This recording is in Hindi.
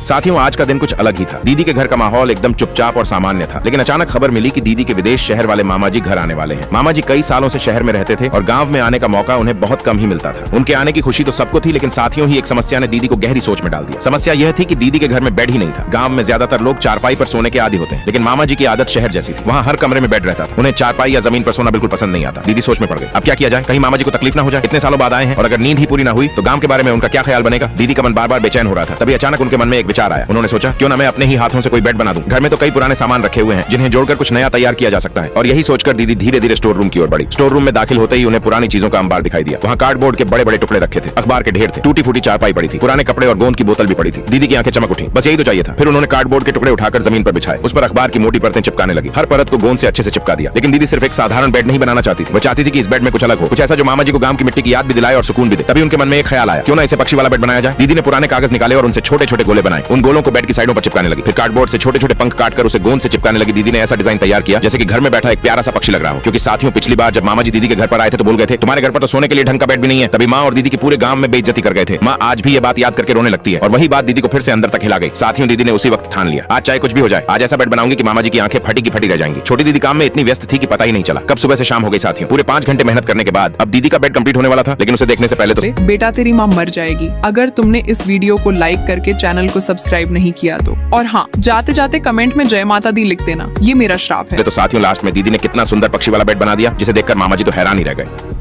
साथियों, आज का दिन कुछ अलग ही था। दीदी के घर का माहौल एकदम चुपचाप और सामान्य था, लेकिन अचानक खबर मिली कि दीदी के विदेश शहर वाले मामा जी घर आने वाले हैं। मामा जी कई सालों से शहर में रहते थे और गांव में आने का मौका उन्हें बहुत कम ही मिलता था। उनके आने की खुशी तो सबको थी, लेकिन साथियों ही एक समस्या ने दीदी को गहरी सोच में डाल दिया। समस्या यह थी कि दीदी के घर में बेड ही नहीं था। गांव में ज्यादातर लोग चारपाई पर सोने के आदी होते हैं, लेकिन मामा जी की आदत शहर जैसी थी। वहाँ हर कमरे में बेड रहता था। उन्हें चारपाई या जमीन पर सोना बिल्कुल पसंद नहीं आता। दीदी सोच में पड़ गई, अब क्या किया जाए, कहीं मामा जी को तकलीफ ना हो जाए। इतने सालों बाद आए हैं और अगर नींद ही पूरी ना हुई तो गांव के बारे में उनका क्या ख्याल बनेगा। दीदी का मन बार बार बेचैन हो रहा था। तभी अचानक उनके मन में एक विचार आया। उन्होंने सोचा, क्यों ना मैं अपने ही हाथों से कोई बेड बना दूं। घर में तो कई पुराने सामान रखे हुए हैं जिन्हें जोड़कर कुछ नया तैयार किया जा सकता है। और यही सोचकर दीदी धीरे धीरे स्टोर रूम की ओर बढ़ी। स्टोर रूम में दाखिल होते ही उन्हें पुरानी चीजों का अंबार दिखाई दिया। वहाँ कार्डबोर्ड के बड़े बड़े टुकड़े रखे थे, अखबार के ढेर थे, टूटी फूटी चारपाई पड़ी थी, पुराने कपड़े और गोंद की बोतल भी पड़ी थी। दीदी की आंखें चमक उठी, बस यही तो चाहिए था। फिर उन्होंने कार्डबोर्ड के टुकड़े उठाकर जमीन पर बिछाए, उस पर अखबार की मोटी परतें चिपकाने लगी। हर परत को गोंद से अच्छे से चिपका दिया। लेकिन दीदी सिर्फ एक साधारण बेड नहीं बनाना चाहती थी। वो चाहती थी कि इस बेड में कुछ अलग हो, कुछ ऐसा जो मामा जी को गांव की मिट्टी की याद भी दिलाए और सुकून भी दे। तभी उनके मन में एक ख्याल आया, क्यों ना इसे पक्षी वाला बेड बनाया जाए। दीदी ने पुराने कागज निकाले और उनसे छोटे छोटे गोले बनाए। उन गोलों को बेड की साइडों पर चिपकाने लगी। फिर कार्डबोर्ड से छोटे छोटे पंख काटकर उसे गोंद से चिपकाने लगी। दीदी ने ऐसा डिजाइन तैयार किया जैसे कि घर में बैठा एक प्यारा सा पक्षी लग रहा हो। क्योंकि साथियों, पिछली बार जब मामा जी दीदी के घर पर आए थे तो बोल गए थे, तुम्हारे घर पर तो सोने के लिए ढंग का बेड भी नहीं है। तभी माँ और दीदी की पूरे गांव में बेइज्जती कर गए थे। माँ आज भी ये बात याद करके रोने लगती है और वही बात दीदी को फिर से अंदर तक हिला गई। साथियों, दीदी ने उसी वक्त ठान लिया, आज चाहे कुछ भी हो जाए, आज ऐसा बेड बनाऊंगी कि मामा जी की आंखें फटी की फटी रह जाएंगी। छोटी दीदी काम में इतनी व्यस्त थी कि पता ही नहीं चला कब सुबह से शाम हो गई। साथियों, पूरे 5 घंटे मेहनत करने के बाद अब दीदी का बेड कंप्लीट होने वाला था। लेकिन उसे देखने से पहले तो बेटा, तेरी माँ मर जाएगी अगर तुमने इस वीडियो को लाइक करके चैनल को सब्सक्राइब नहीं किया तो। और हाँ, जाते जाते कमेंट में जय माता दी लिख देना, ये मेरा श्राप है। तो साथियों, लास्ट में दीदी ने कितना सुंदर पक्षी वाला बेड बना दिया जिसे देखकर मामा जी तो हैरान ही रह गए।